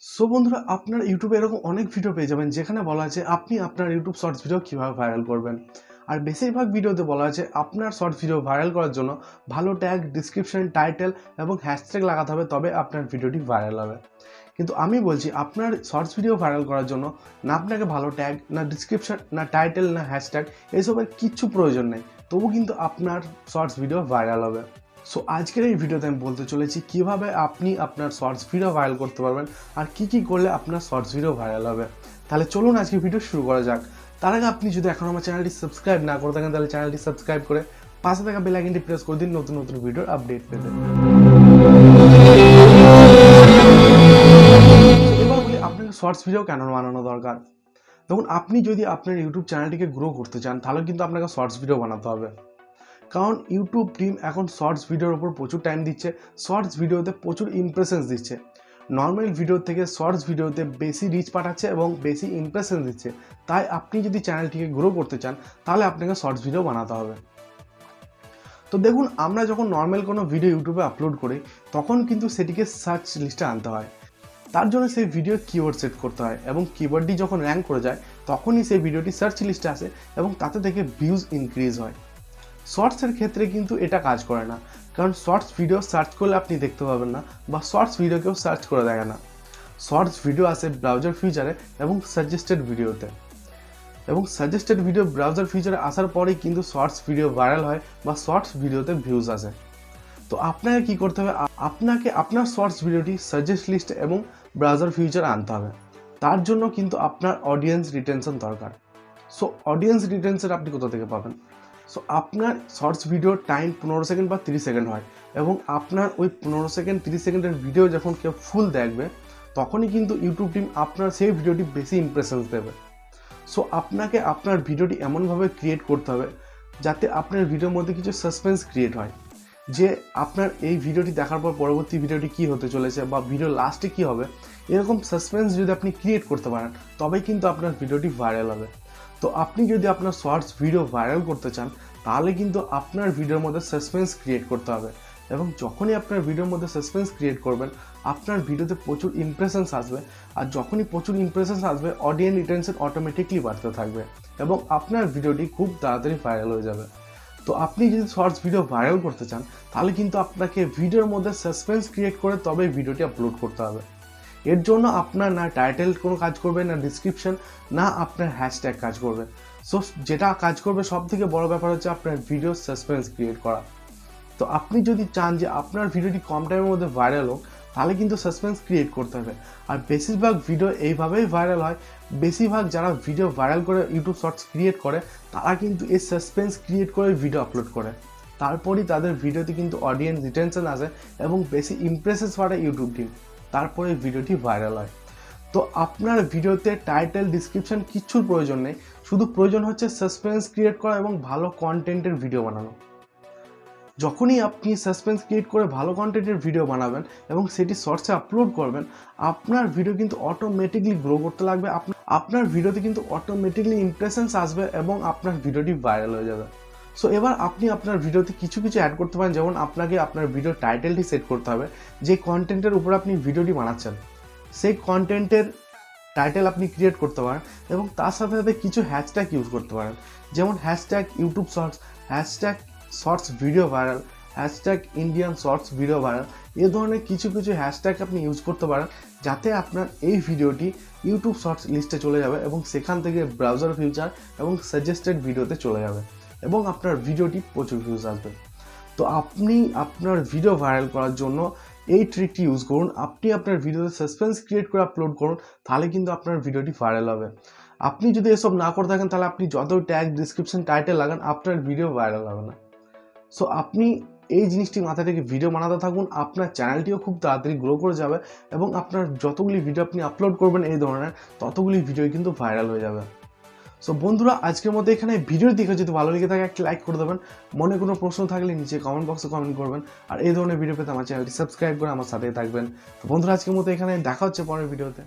So বন্ধুরা, আপনার ইউটিউবে এরকম অনেক ভিডিও পেয়ে যাবেন যেখানে বলা আছে আপনি আপনার ইউটিউব শর্টস ভিডিও কীভাবে ভাইরাল করবেন। আর বেশিরভাগ ভিডিওতে বলা আছে আপনার শর্টস ভিডিও ভাইরাল করার জন্য ভালো ট্যাগ, ডিসক্রিপশন, টাইটেল এবং হ্যাশট্যাগ লাগাতে হবে, তবে আপনার ভিডিওটি ভাইরাল হবে। কিন্তু আমি বলছি আপনার শর্টস ভিডিও ভাইরাল করার জন্য না আপনাকে ভালো ট্যাগ, না ডিসক্রিপশন, না টাইটেল, না হ্যাশট্যাগ এইসবের কিচ্ছু প্রয়োজন নেই, তবু কিন্তু আপনার শর্টস ভিডিও ভাইরাল হবে। সো আজকের এই ভিডিওতে আমি বলতে চলেছি কিভাবে আপনি আপনার শর্টস ভিডিও ভাইরাল করতে পারবেন আর কি করলে আপনার শর্টস ভিডিও ভাইরাল হবে। তাহলে চলুন আজকে ভিডিও শুরু করা যাক। তার আগে আপনি যদি এখন আমার চ্যানেলটি সাবস্ক্রাইব না করে থাকেন তাহলে চ্যানেলটি সাবস্ক্রাইব করে পাশে থাকা বেল আইকনটি প্রেস করে দিন নতুন নতুন ভিডিওর আপডেট পেতে। এবার বলি আপনাকে শর্টস ভিডিও কেন বানানো দরকার। দেখুন, আপনি যদি আপনার ইউটিউব চ্যানেলটিকে গ্রো করতে চান তাহলে কিন্তু আপনাকে শর্টস ভিডিও বানাতে হবে, কারণ ইউটিউব টিম এখন শর্টস ভিডিওর উপর প্রচুর টাইম দিচ্ছে, শর্টস ভিডিওতে প্রচুর ইমপ্রেশনস দিচ্ছে। নর্মাল ভিডিও থেকে শর্টস ভিডিওতে বেশি রিচ পাঠাচ্ছে এবং বেশি ইমপ্রেশন দিচ্ছে। তাই আপনি যদি চ্যানেলটিকে গ্রো করতে চান তাহলে আপনাকে শর্টস ভিডিও বানাতে হবে। তো দেখুন, আমরা যখন নর্মাল কোনো ভিডিও ইউটিউবে আপলোড করি তখন কিন্তু সেটিকে সার্চ লিস্টে আনতে হয়। তার জন্য সেই ভিডিও কিওয়ার্ড সেট করতে হয় এবং কিওয়ার্ডটি যখন র্যাঙ্ক করে যায় তখনই সেই ভিডিওটি সার্চ লিস্টে আসে এবং তাতে থেকে ভিউজ ইনক্রিজ হয়। শর্টসের ক্ষেত্রে কিন্তু এটা কাজ করে না, কারণ শর্টস ভিডিও সার্চ করলে আপনি দেখতে পাবেন না বা শর্টস ভিডিওকেও সার্চ করে দেখে না। শর্টস ভিডিও আসে ব্রাউজার ফিচারে এবং সাজেস্টেড ভিডিওতে, এবং সাজেস্টেড ভিডিও ব্রাউজার ফিচারে আসার পরেই কিন্তু শর্টস ভিডিও ভাইরাল হয় বা শর্টস ভিডিওতে ভিউজ আসে। তো আপনাকে কি করতে হবে, আপনাকে আপনার শর্টস ভিডিওটি সাজেস্ট লিস্ট এবং ব্রাউজার ফিচারে আনতে হবে। তার জন্য কিন্তু আপনার অডিয়েন্স রিটেনশন দরকার। সো অডিয়েন্স রিটেনশন আপনি কোথা থেকে পাবেন? সো আপনার শর্টস ভিডিওর টাইম 15 সেকেন্ড বা 30 সেকেন্ড হয়, এবং আপনার ওই 15 সেকেন্ড 30 সেকেন্ডের ভিডিও যখন কেউ ফুল দেখবে তখনই কিন্তু ইউটিউব টিম আপনার সেই ভিডিওটি বেশি ইমপ্রেশনস দেবে। সো আপনাকে আপনার ভিডিওটি এমনভাবে ক্রিয়েট করতে হবে যাতে আপনার ভিডিওর মধ্যে কিছু সাসপেন্স ক্রিয়েট হয়, যে আপনার এই ভিডিওটি দেখার পর পরবর্তী ভিডিওটি কী হতে চলেছে বা ভিডিও লাস্টে কী হবে, এরকম সাসপেন্স যদি আপনি ক্রিয়েট করতে পারেন তবেই কিন্তু আপনার ভিডিওটি ভাইরাল হবে। তো আপনি যদি আপনার শর্টস ভিডিও ভাইরাল করতে চান তাহলে কিন্তু আপনার ভিডিওর মধ্যে সাসপেন্স ক্রিয়েট করতে হবে, এবং যখনই আপনার ভিডিওর মধ্যে সাসপেন্স ক্রিয়েট করবেন আপনার ভিডিওতে প্রচুর ইমপ্রেশনস আসবে, আর যখনই প্রচুর ইমপ্রেশনস আসবে অডিয়েন্স রিটেনশন অটোমেটিকলি বাড়তে থাকবে এবং আপনার ভিডিওটি খুব তাড়াতাড়ি ভাইরাল হয়ে যাবে। তো আপনি যদি শর্টস ভিডিও ভাইরাল করতে চান তাহলে কিন্তু আপনাকে ভিডিওর মধ্যে সাসপেন্স ক্রিয়েট করে তবেই ভিডিওটি আপলোড করতে হবে। এর জন্য আপনার না টাইটেল কোনো কাজ করবে, না ডিসক্রিপশন, না আপনার হ্যাশট্যাগ কাজ করবে। সো যেটা কাজ করবে সব থেকে বড় ব্যাপার হচ্ছে আপনার ভিডিও সাসপেন্স ক্রিয়েট করা। তো আপনি যদি চান যে আপনার ভিডিওটি কম টাইমের মধ্যে ভাইরাল হোক তাহলে কিন্তু সাসপেন্স ক্রিয়েট করতে হবে। আর বেশিরভাগ ভিডিও এইভাবেই ভাইরাল হয়, বেশিরভাগ যারা ভিডিও ভাইরাল করে ইউটিউব শর্টস ক্রিয়েট করে তারা কিন্তু এই সাসপেন্স ক্রিয়েট করে ভিডিও আপলোড করে, তারপরই তাদের ভিডিওতে কিন্তু অডিয়েন্স রিটেনশন আসে এবং বেশি ইমপ্রেশনস পাঠায় ইউটিউব টিম, তারপরে ভিডিওটি ভাইরাল হয়। তো আপনার ভিডিওতে টাইটেল, ডিসক্রিপশন কিচ্ছুর প্রয়োজন নেই, শুধু প্রয়োজন হচ্ছে সাসপেন্স ক্রিয়েট করা এবং ভালো কন্টেন্টের ভিডিও বানানো। যখনই আপনি সাসপেন্স ক্রিয়েট করে ভালো কন্টেন্টের ভিডিও বানাবেন এবং সেটি শর্টসে আপলোড করবেন, আপনার ভিডিও কিন্তু অটোমেটিকলি গ্রো করতে লাগবে, আপনার ভিডিওতে কিন্তু অটোমেটিকলি ইমপ্রেশনস আসবে এবং আপনার ভিডিওটি ভাইরাল হয়ে যাবে। সো এবার আপনি আপনার ভিডিওতে কিছু অ্যাড করতে পারেন, যেমন আপনাকে আপনার ভিডিও টাইটেলটি সেট করতে হবে, যে কন্টেন্টের উপর আপনি ভিডিওটি বানাচ্ছেন সেই কন্টেন্টের টাইটেল আপনি ক্রিয়েট করতে পারেন, এবং তার সাথে সাথে কিছু হ্যাশট্যাগ ইউজ করতে পারেন, যেমন hashtag YouTube shorts, hashtag shorts video viral, hashtag Indian shorts video viral. এ ধরনের কিছু হ্যাশট্যাগ আপনি ইউজ করতে পারেন যাতে আপনার এই ভিডিওটি ইউটিউব শর্টস লিস্টে চলে যাবে এবং সেখান থেকে ব্রাউজার ফিচার এবং সাজেস্টেড ভিডিওতে চলে যাবে এবং আপনার ভিডিওটি প্রচুর ভিউজ আসবে। তো আপনি আপনার ভিডিও ভাইরাল করার জন্য এই ট্রিকটি ইউজ করুন। আপনি আপনার ভিডিওতে সাসপেন্স ক্রিয়েট করে আপলোড করুন, তাহলে কিন্তু আপনার ভিডিওটি ভাইরাল হবে। আপনি যদি এসব না করে থাকেন তাহলে আপনি যত ট্যাগ, ডিসক্রিপশন, টাইটেল লাগান আপনার ভিডিও ভাইরাল হবে না। সো আপনি এই জিনিসটি মাথা থেকে ভিডিও বানাতে থাকুন, আপনার চ্যানেলটিও খুব তাড়াতাড়ি গ্রো করে যাবে এবং আপনার যতগুলি ভিডিও আপনি আপলোড করবেন এই ধরনের ততগুলি ভিডিও কিন্তু ভাইরাল হয়ে যাবে। সো বন্ধুরা, আজকের মতো এখানে ভিডিও দেখে যদি ভালো লেগে থাকে একটা লাইক করে দেবেন, মনে কোনো প্রশ্ন থাকলে নিচে কমেন্ট বক্সে কমেন্ট করবেন, আর এই ধরনের ভিডিও পেতে আমার চ্যানেলটি সাবস্ক্রাইব করে আমার সাথে থাকবেন। তো বন্ধুরা, আজকের মতো এখানে দেখা হচ্ছে পরের ভিডিওতে।